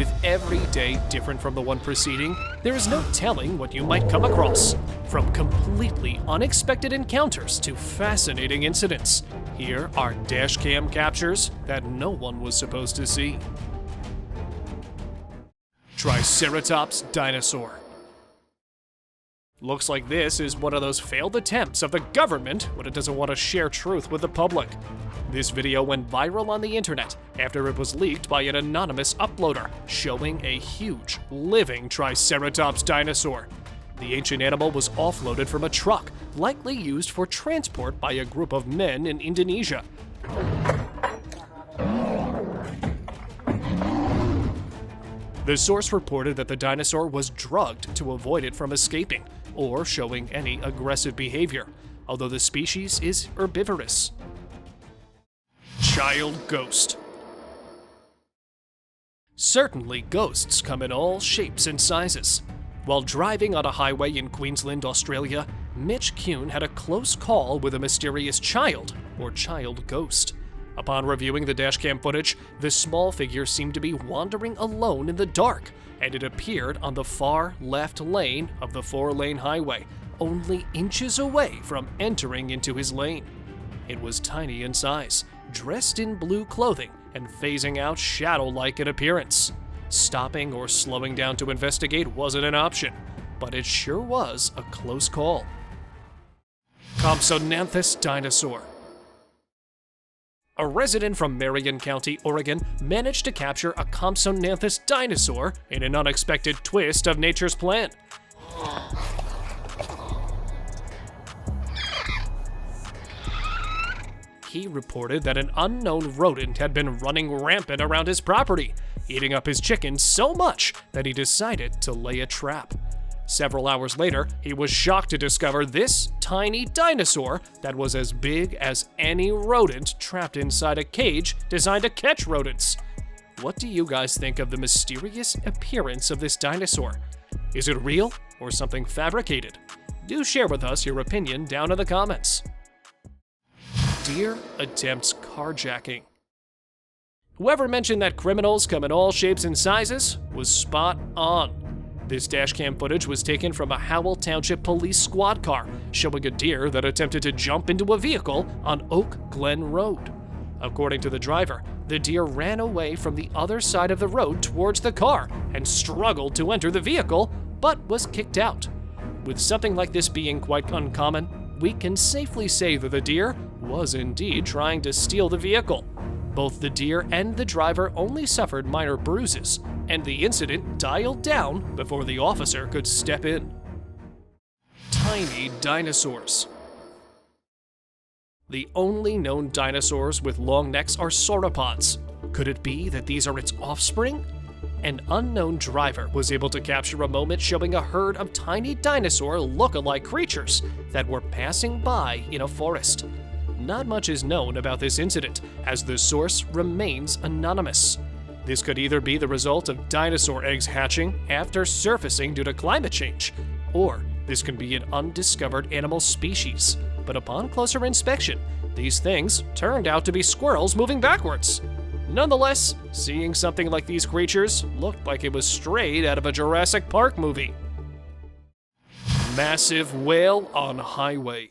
With every day different from the one preceding, there is no telling what you might come across. From completely unexpected encounters to fascinating incidents, here are dashcam captures that no one was supposed to see. Triceratops dinosaur. Looks like this is one of those failed attempts of the government when it doesn't want to share truth with the public. This video went viral on the internet after it was leaked by an anonymous uploader showing a huge, living Triceratops dinosaur. The ancient animal was offloaded from a truck, likely used for transport by a group of men in Indonesia. The source reported that the dinosaur was drugged to avoid it from escaping or showing any aggressive behavior, although the species is herbivorous. Child ghost. Certainly, ghosts come in all shapes and sizes. While driving on a highway in Queensland, Australia, Mitch Kuhn had a close call with a mysterious child or child ghost. Upon reviewing the dashcam footage, the small figure seemed to be wandering alone in the dark, and it appeared on the far left lane of the 4-lane highway, only inches away from entering into his lane. It was tiny in size, dressed in blue clothing, and phasing out shadow-like in appearance. Stopping or slowing down to investigate wasn't an option, but it sure was a close call. COMPSOGNATHUS dinosaur. A resident from Marion County, Oregon, managed to capture a COMPSOGNATHUS dinosaur in an unexpected twist of nature's plan. He reported that an unknown rodent had been running rampant around his property, eating up his chickens so much that he decided to lay a trap. Several hours later, he was shocked to discover this tiny dinosaur that was as big as any rodent trapped inside a cage designed to catch rodents. What do you guys think of the mysterious appearance of this dinosaur? Is it real or something fabricated? Do share with us your opinion down in the comments. Deer attempts carjacking. Whoever mentioned that criminals come in all shapes and sizes was spot on. This dashcam footage was taken from a Howell Township Police squad car, showing a deer that attempted to jump into a vehicle on Oak Glen Road. According to the driver, the deer ran away from the other side of the road towards the car and struggled to enter the vehicle, but was kicked out. With something like this being quite uncommon, we can safely say that the deer was indeed trying to steal the vehicle. Both the deer and the driver only suffered minor bruises, and the incident dialed down before the officer could step in. Tiny dinosaurs. The only known dinosaurs with long necks are sauropods. Could it be that these are its offspring? An unknown driver was able to capture a moment showing a herd of tiny dinosaur look-alike creatures that were passing by in a forest. Not much is known about this incident, as the source remains anonymous. This could either be the result of dinosaur eggs hatching after surfacing due to climate change, or this could be an undiscovered animal species. But upon closer inspection, these things turned out to be squirrels moving backwards. Nonetheless, seeing something like these creatures looked like it was straight out of a Jurassic Park movie. Massive whale on highway.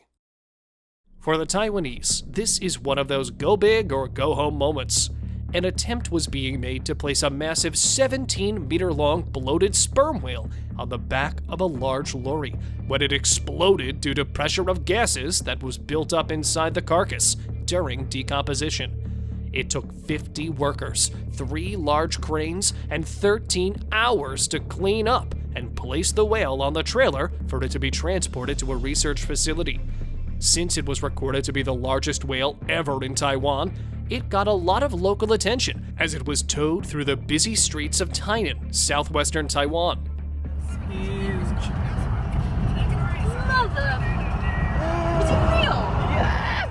For the Taiwanese, this is one of those go big or go home moments. An attempt was being made to place a massive 17-meter-long bloated sperm whale on the back of a large lorry when it exploded due to pressure of gases that was built up inside the carcass during decomposition. It took 50 workers, 3 large cranes, and 13 hours to clean up and place the whale on the trailer for it to be transported to a research facility. Since it was recorded to be the largest whale ever in Taiwan, it got a lot of local attention as it was towed through the busy streets of Tainan, southwestern Taiwan. Huge. Mother. Is it real? Yeah.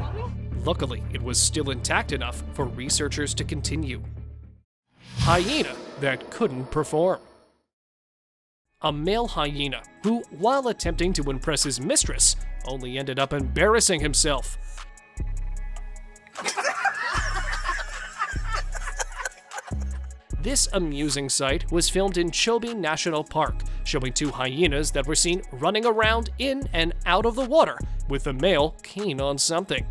Luckily, it was still intact enough for researchers to continue. Hyena that couldn't perform. A male hyena who, while attempting to impress his mistress, only ended up embarrassing himself. This amusing sight was filmed in Chobe National Park, showing two hyenas that were seen running around in and out of the water, with the male keen on something.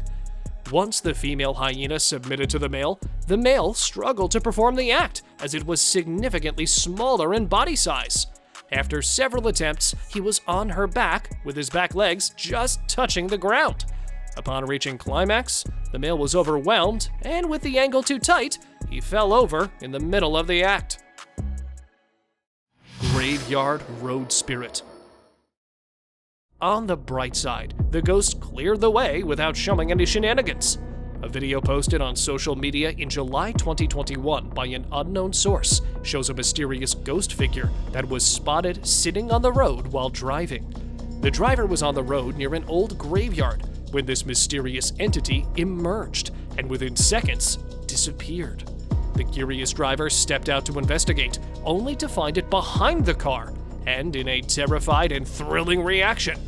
Once the female hyena submitted to the male struggled to perform the act, as it was significantly smaller in body size. After several attempts, he was on her back, with his back legs just touching the ground. Upon reaching climax, the male was overwhelmed, and with the angle too tight, he fell over in the middle of the act. Graveyard Road Spirit. On the bright side, the ghost cleared the way without showing any shenanigans. A video posted on social media in July 2021 by an unknown source shows a mysterious ghost figure that was spotted sitting on the road while driving. The driver was on the road near an old graveyard when this mysterious entity emerged and within seconds disappeared. The curious driver stepped out to investigate, only to find it behind the car, and in a terrified and thrilling reaction,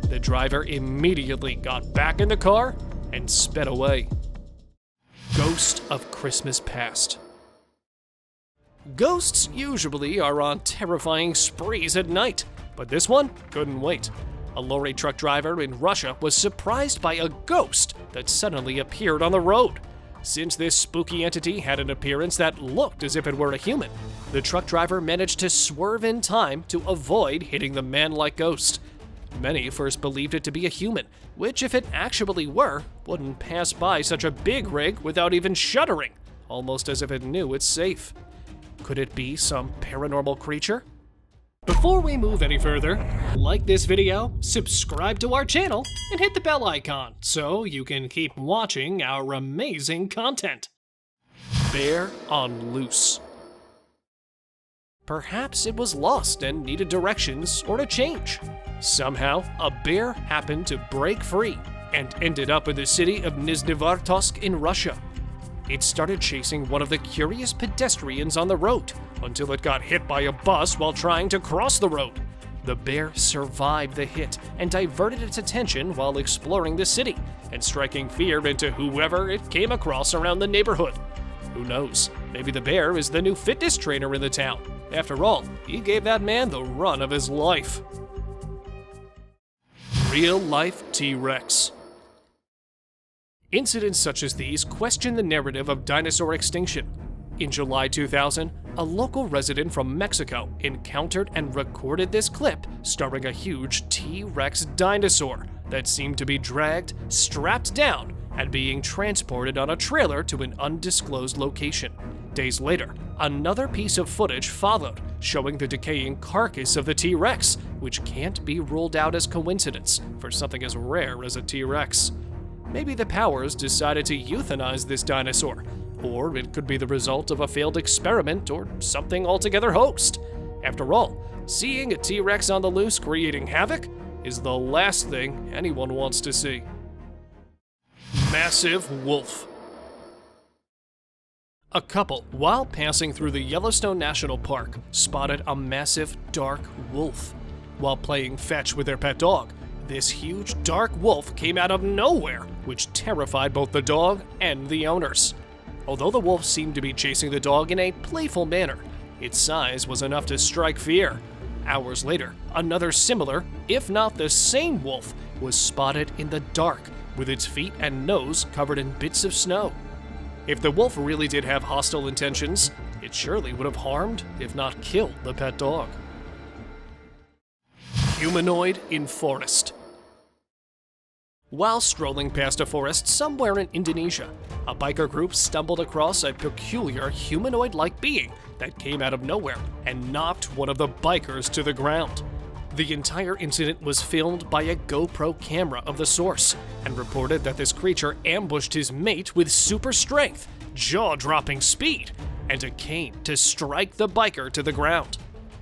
the driver immediately got back in the car and sped away. Ghost of Christmas Past. Ghosts usually are on terrifying sprees at night, but this one couldn't wait. A lorry truck driver in Russia was surprised by a ghost that suddenly appeared on the road. Since this spooky entity had an appearance that looked as if it were a human, the truck driver managed to swerve in time to avoid hitting the man-like ghost. Many first believed it to be a human, which if it actually were, wouldn't pass by such a big rig without even shuddering, almost as if it knew it's safe. Could it be some paranormal creature? Before we move any further, like this video, subscribe to our channel, and hit the bell icon so you can keep watching our amazing content. Bear on loose. Perhaps it was lost and needed directions or a change. Somehow, a bear happened to break free and ended up in the city of Nizhnevartovsk in Russia. It started chasing one of the curious pedestrians on the road until it got hit by a bus while trying to cross the road. The bear survived the hit and diverted its attention while exploring the city and striking fear into whoever it came across around the neighborhood. Who knows, maybe the bear is the new fitness trainer in the town. After all, he gave that man the run of his life. Real-life T-Rex. Incidents such as these question the narrative of dinosaur extinction. In July 2000, a local resident from Mexico encountered and recorded this clip starring a huge T-Rex dinosaur that seemed to be dragged, strapped down, and being transported on a trailer to an undisclosed location. Days later, another piece of footage followed, showing the decaying carcass of the T-Rex, which can't be ruled out as coincidence for something as rare as a T-Rex. Maybe the powers decided to euthanize this dinosaur, or it could be the result of a failed experiment or something altogether hoaxed. After all, seeing a T-Rex on the loose creating havoc is the last thing anyone wants to see. Massive wolf. A couple, while passing through the Yellowstone National Park, spotted a massive dark wolf. While playing fetch with their pet dog, this huge dark wolf came out of nowhere, which terrified both the dog and the owners. Although the wolf seemed to be chasing the dog in a playful manner, its size was enough to strike fear. Hours later, another similar, if not the same wolf, was spotted in the dark, with its feet and nose covered in bits of snow. If the wolf really did have hostile intentions, it surely would have harmed, if not killed, the pet dog. Humanoid in forest. While strolling past a forest somewhere in Indonesia, a biker group stumbled across a peculiar humanoid-like being that came out of nowhere and knocked one of the bikers to the ground. The entire incident was filmed by a GoPro camera of the source and reported that this creature ambushed his mate with super strength, jaw-dropping speed, and a cane to strike the biker to the ground.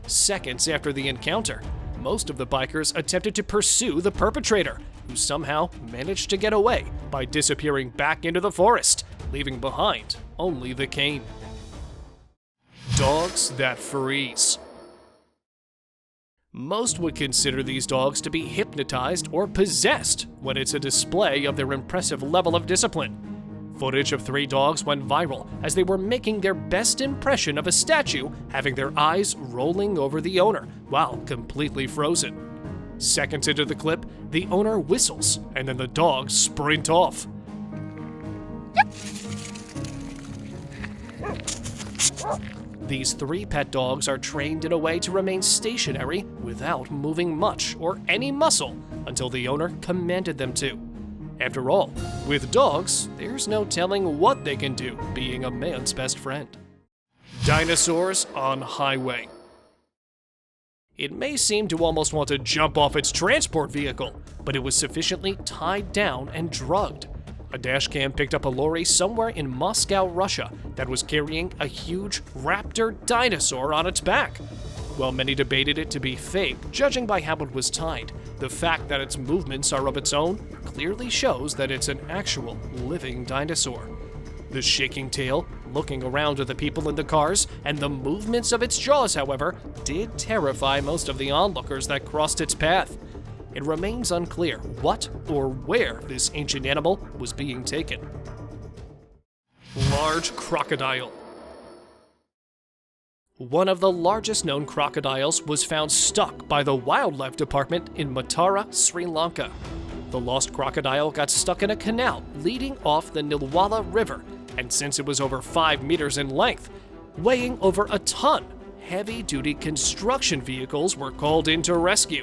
Seconds after the encounter, most of the bikers attempted to pursue the perpetrator, who somehow managed to get away by disappearing back into the forest, leaving behind only the cane. Dogs that freeze. Most would consider these dogs to be hypnotized or possessed when it's a display of their impressive level of discipline. Footage of 3 dogs went viral as they were making their best impression of a statue, having their eyes rolling over the owner while completely frozen. Seconds into the clip, the owner whistles and then the dogs sprint off. These 3 pet dogs are trained in a way to remain stationary without moving much or any muscle until the owner commanded them to. After all, with dogs, there's no telling what they can do, being a man's best friend. Dinosaurs on highway. It may seem to almost want to jump off its transport vehicle, but it was sufficiently tied down and drugged. A dashcam picked up a lorry somewhere in Moscow, Russia, that was carrying a huge raptor dinosaur on its back. While many debated it to be fake, judging by how it was tied, the fact that its movements are of its own clearly shows that it's an actual living dinosaur. The shaking tail, looking around at the people in the cars, and the movements of its jaws, however, did terrify most of the onlookers that crossed its path. It remains unclear what or where this ancient animal was being taken. Large crocodile. One of the largest known crocodiles was found stuck by the wildlife department in Matara, Sri Lanka. The lost crocodile got stuck in a canal leading off the Nilwala River, and since it was over 5 meters in length, weighing over a ton, heavy-duty construction vehicles were called in to rescue.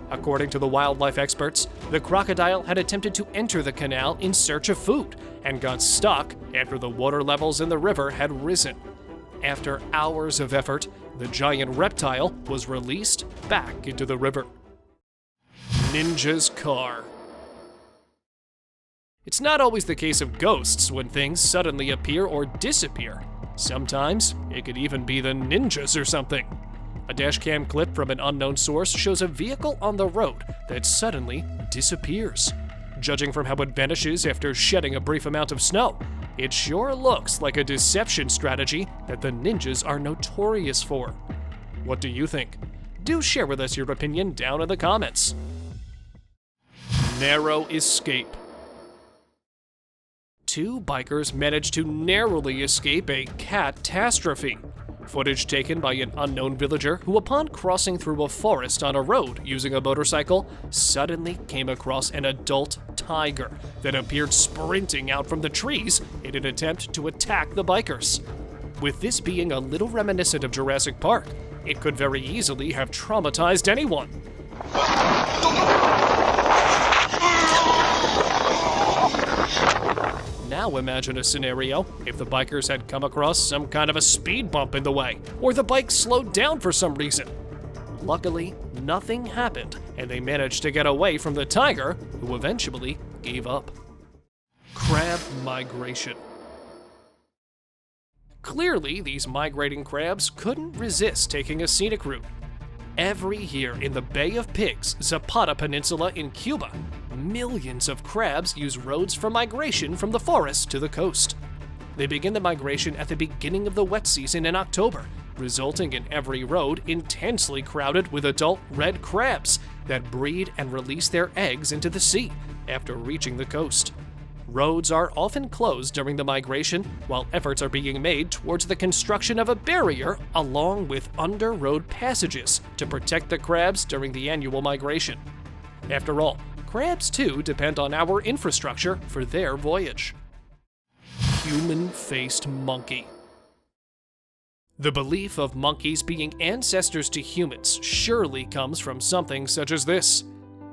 According to the wildlife experts, the crocodile had attempted to enter the canal in search of food and got stuck after the water levels in the river had risen. After hours of effort, the giant reptile was released back into the river. Ninja's car. It's not always the case of ghosts when things suddenly appear or disappear. Sometimes it could even be the ninjas or something. A dashcam clip from an unknown source shows a vehicle on the road that suddenly disappears. Judging from how it vanishes after shedding a brief amount of snow, it sure looks like a deception strategy that the ninjas are notorious for. What do you think? Do share with us your opinion down in the comments. Narrow escape. 2 bikers managed to narrowly escape a catastrophe. Footage taken by an unknown villager who, upon crossing through a forest on a road using a motorcycle, suddenly came across an adult tiger that appeared sprinting out from the trees in an attempt to attack the bikers. With this being a little reminiscent of Jurassic Park, it could very easily have traumatized anyone. Now imagine a scenario if the bikers had come across some kind of a speed bump in the way, or the bike slowed down for some reason. Luckily, nothing happened, and they managed to get away from the tiger, who eventually gave up. Crab migration. Clearly, these migrating crabs couldn't resist taking a scenic route. Every year in the Bay of Pigs, Zapata Peninsula in Cuba, millions of crabs use roads for migration from the forest to the coast. They begin the migration at the beginning of the wet season in October, resulting in every road intensely crowded with adult red crabs that breed and release their eggs into the sea after reaching the coast. Roads are often closed during the migration, while efforts are being made towards the construction of a barrier along with under-road passages to protect the crabs during the annual migration. After all, crabs too depend on our infrastructure for their voyage. Human-faced monkey. The belief of monkeys being ancestors to humans surely comes from something such as this.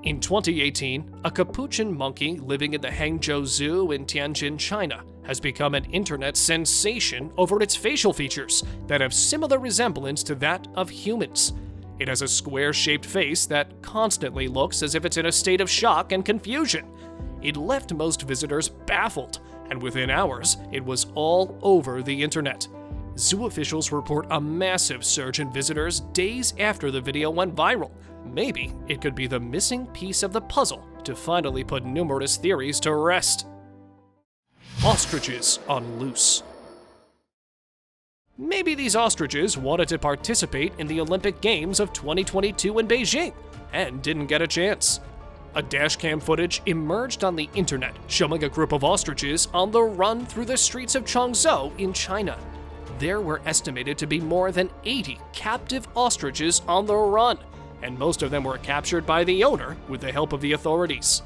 In 2018, a capuchin monkey living in the Hangzhou Zoo in Tianjin, China, has become an internet sensation over its facial features that have similar resemblance to that of humans. It has a square-shaped face that constantly looks as if it's in a state of shock and confusion. It left most visitors baffled, and within hours, it was all over the internet. Zoo officials report a massive surge in visitors days after the video went viral. Maybe it could be the missing piece of the puzzle to finally put numerous theories to rest. Ostriches on loose. Maybe these ostriches wanted to participate in the Olympic Games of 2022 in Beijing and didn't get a chance. A dashcam footage emerged on the internet showing a group of ostriches on the run through the streets of Changzhou in China. There were estimated to be more than 80 captive ostriches on the run, and most of them were captured by the owner with the help of the authorities.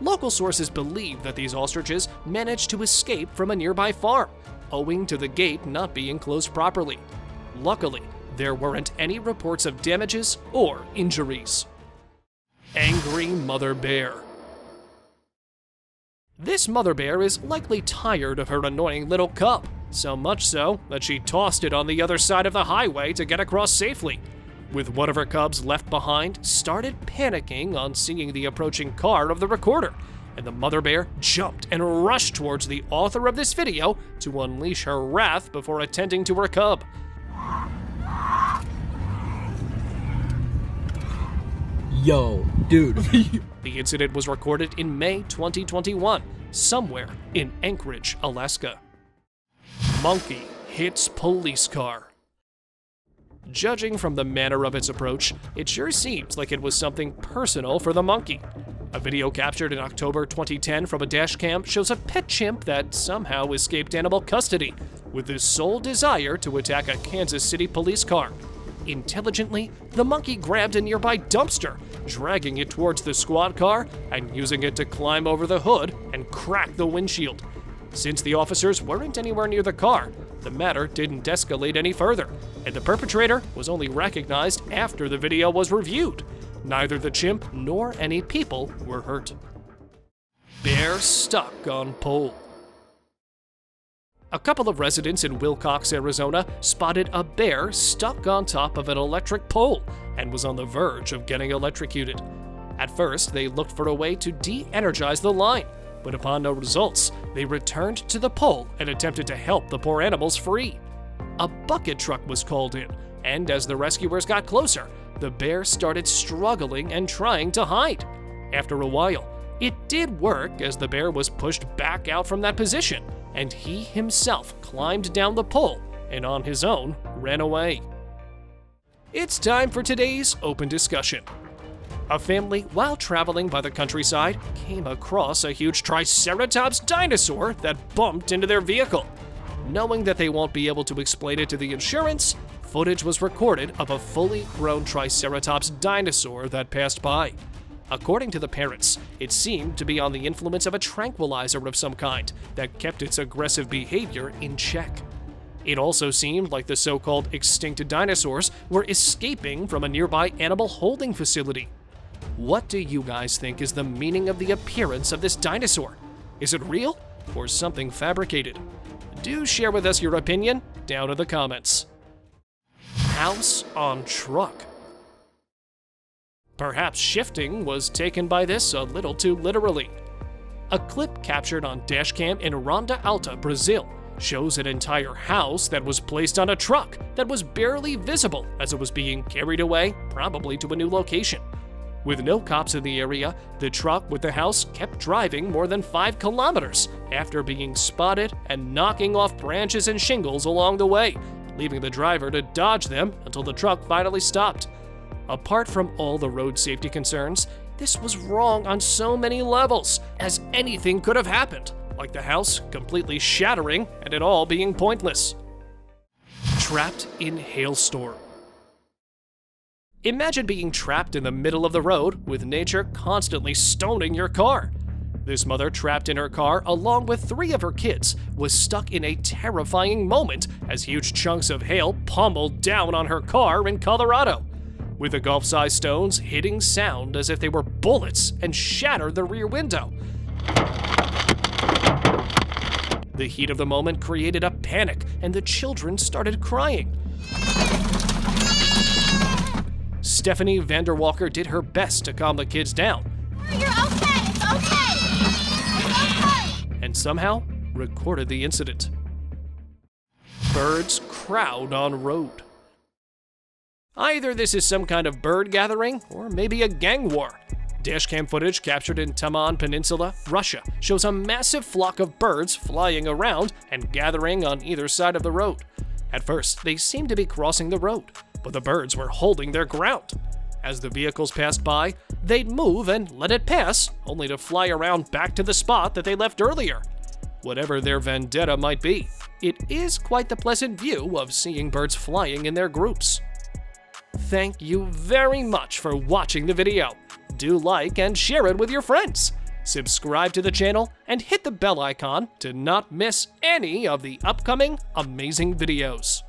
Local sources believe that these ostriches managed to escape from a nearby farm, owing to the gate not being closed properly. Luckily, there weren't any reports of damages or injuries. Angry mother bear. This mother bear is likely tired of her annoying little cub, so much so that she tossed it on the other side of the highway to get across safely. With one of her cubs left behind, started panicking on seeing the approaching car of the recorder, and the mother bear jumped and rushed towards the author of this video to unleash her wrath before attending to her cub. Yo, dude. The incident was recorded in May 2021, somewhere in Anchorage, Alaska. Monkey hits police car. Judging from the manner of its approach, it sure seems like it was something personal for the monkey. A video captured in October 2010 from a dashcam shows a pet chimp that somehow escaped animal custody, with the sole desire to attack a Kansas City police car. Intelligently, the monkey grabbed a nearby dumpster, dragging it towards the squad car and using it to climb over the hood and crack the windshield. Since the officers weren't anywhere near the car, the matter didn't escalate any further, and the perpetrator was only recognized after the video was reviewed. Neither the chimp nor any people were hurt. Bear stuck on pole. A couple of residents in Wilcox, Arizona, spotted a bear stuck on top of an electric pole and was on the verge of getting electrocuted. At first, they looked for a way to de-energize the line, but upon no results, they returned to the pole and attempted to help the poor animals free. A bucket truck was called in, and as the rescuers got closer, the bear started struggling and trying to hide. After a while, it did work as the bear was pushed back out from that position, and he himself climbed down the pole and on his own ran away. It's time for today's open discussion. A family, while traveling by the countryside, came across a huge Triceratops dinosaur that bumped into their vehicle. Knowing that they won't be able to explain it to the insurance, footage was recorded of a fully grown Triceratops dinosaur that passed by. According to the parents, it seemed to be on the influence of a tranquilizer of some kind that kept its aggressive behavior in check. It also seemed like the so-called extinct dinosaurs were escaping from a nearby animal holding facility. What do you guys think is the meaning of the appearance of this dinosaur? Is it real or something fabricated? Do share with us your opinion down in the comments. House on truck. Perhaps shifting was taken by this a little too literally. A clip captured on dashcam in Ronda Alta, Brazil, shows an entire house that was placed on a truck that was barely visible as it was being carried away, probably to a new location. With no cops in the area, the truck with the house kept driving more than 5 kilometers after being spotted and knocking off branches and shingles along the way, leaving the driver to dodge them until the truck finally stopped. Apart from all the road safety concerns, this was wrong on so many levels, as anything could have happened, like the house completely shattering and it all being pointless. Trapped in hailstorm. Imagine being trapped in the middle of the road with nature constantly stoning your car. This mother, trapped in her car along with 3 of her kids, was stuck in a terrifying moment as huge chunks of hail pummeled down on her car in Colorado, with the golf-sized stones hitting sound as if they were bullets and shattered the rear window. The heat of the moment created a panic, and the children started crying. Stephanie Vanderwalker did her best to calm the kids down. You're okay. It's okay. It's okay. And somehow recorded the incident. Birds crowd on road. Either this is some kind of bird gathering, or maybe a gang war. Dashcam footage captured in Taman Peninsula, Russia, shows a massive flock of birds flying around and gathering on either side of the road. At first, they seemed to be crossing the road, but the birds were holding their ground. As the vehicles passed by, they'd move and let it pass, only to fly around back to the spot that they left earlier. Whatever their vendetta might be, it is quite the pleasant view of seeing birds flying in their groups. Thank you very much for watching the video. Do like and share it with your friends. Subscribe to the channel and hit the bell icon to not miss any of the upcoming amazing videos.